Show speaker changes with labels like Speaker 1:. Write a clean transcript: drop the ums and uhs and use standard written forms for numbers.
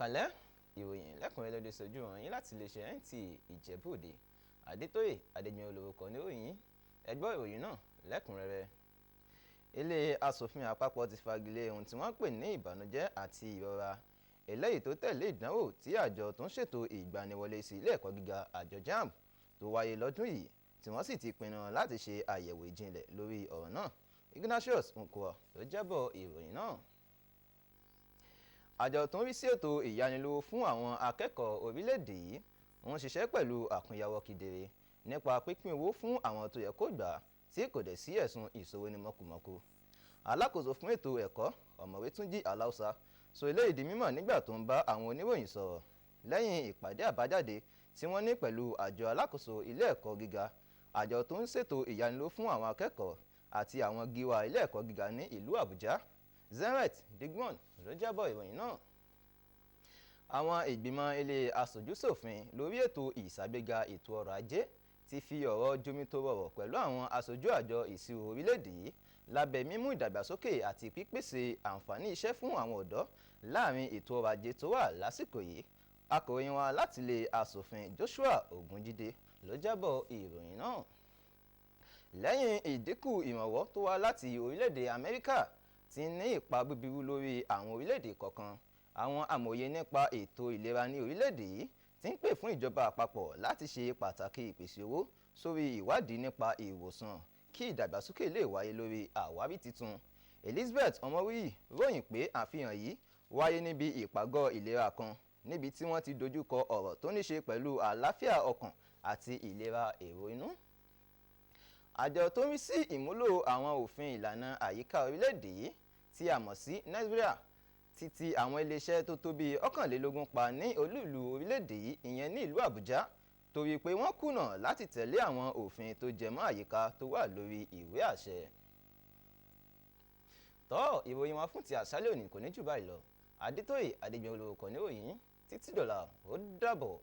Speaker 1: kálẹ̀ ìròyìn lẹ́kùnrẹ́rẹ́ lóde sojú hàn yín láti iléeṣẹ́ NTA Ìjẹ̀bú-Òde. Adétóyè Adégbèmí olórúkọ níròyìn. Ẹ gbọ́ ìròyìn náà lẹ́kùnrẹ́rẹ́. Ilé aṣòfin àpapọ̀ ti fagilé ohun tí wọ́n pè ní ìbànújẹ́ àti ìrora eléyìí tó tẹ̀lé ìdánwò tí àjọ tó ń ṣètò ìgbaniwọlé sí ilé ẹ̀kọ́ gíga àjọ JAMB tó wáyé lọ́dún yìí, tí wọ́n sì ti pinnu láti ṣe àyẹ̀wò ìjìnlẹ̀ lórí ọ̀rọ̀ náà. Ignatius Nkwo ló jábọ̀ ìròyìn náà. Àjọ tó ń rí sí ètò ìyanilówó fún àwọn akẹ́kọ̀ọ́ orílẹ̀-èdè yìí ń ṣiṣẹ́ pẹ̀lú àkúnyawọ́ kedere nípa pípín owó fún àwọn tó yẹ kó gbà tí kò dẹ̀ sí ẹ̀sùn ìṣòwò ní mọ̀kùmọ̀kù. Alákòóso fún ètò ẹ̀kọ́ Ọ̀mọ̀wé Túnjí Aláùsá sọ eléyìí di mímọ̀ nígbà tó ń bá àwọn oníròyìn sọ̀rọ̀ lẹ́yìn ìpàdé àbájáde tí wọ́n ní pẹ̀lú àjọ alákòóso ilé ẹ̀kọ́ gíga, àjọ tó ń ṣètò ìyanilówó fún àwọn akẹ́kọ̀ọ́ àti àwọn gíwá ilé ẹ̀kọ́ gíga ní ìlú Àbújá. Zenret Digbon ló jábọ̀ ìròyìn náà. Àwọn ìgbìmọ̀ ilé aṣojú-ṣòfin lórí ètò ìṣàgbéga ètò ọrọ̀ ajé ti fi ọ̀rọ̀ jomitoro pẹ̀lú àwọn aṣojú àjọ ìṣirò orílẹ̀-èdè yìí lábẹ́ mímú ìdàgbàsókè àti pípèsè àǹfààní iṣẹ́ fún àwọn ọ̀dọ́ láàrin ètò ọrọ̀ ajé tó wà lásìkò yìí. Akọ̀ròyìn wa láti ilé aṣòfin Joshua Ogunjide ló jábọ̀ ìròyìn náà. Lẹ́yìn ìdínkù ìrànwọ́ tó wá láti orílẹ̀-èdè Amẹ́ríkà ti ní ipa búburú lórí àwọn orílẹ̀-èdè kọ̀ọ̀kan, àwọn amòye nípa ètò ìlera ní orílẹ̀-èdè yìí ti ń pè fún ìjọba àpapọ̀ láti ṣe pàtàkì ìpèsè owó sórí ìwádìí nípa ìwòsàn kí ìdàgbàsókè lè wáyé lórí àwárí tuntun. Elizabeth Ọmọwúyì ròyìn pé àfihàn yìí wáyé níbi ìpàgọ́ ìlera kan níbi tí wọ́n ti dojúkọ ọ̀rọ̀ tó ní ṣe pẹ̀lú àlàáfíà ọkàn àti ìlera èrò inú. Àjọ tó ń rí sí ìmúlò àwọn òfin ìlànà àyíká orílẹ̀-èdè yìí tí a mọ̀ sí NESBRA ti ti àwọn iléeṣẹ́ tó tó bí 21 pa ní olú-ìlú orílẹ̀-èdè yìí, ìyẹn ní ìlú Àbújá, torí pé wọ́n kùnà láti tẹ̀lé àwọn òfin tó jẹmọ́ àyíká tó wà lórí ìwé àṣẹ. Ìròyìn wa fún ti àṣálẹ́ òní kò ní jù báyìí lọ. Adétóyè Adégbèmí olórúkọ níròyìn. Títí dọ̀la ó dàbọ̀.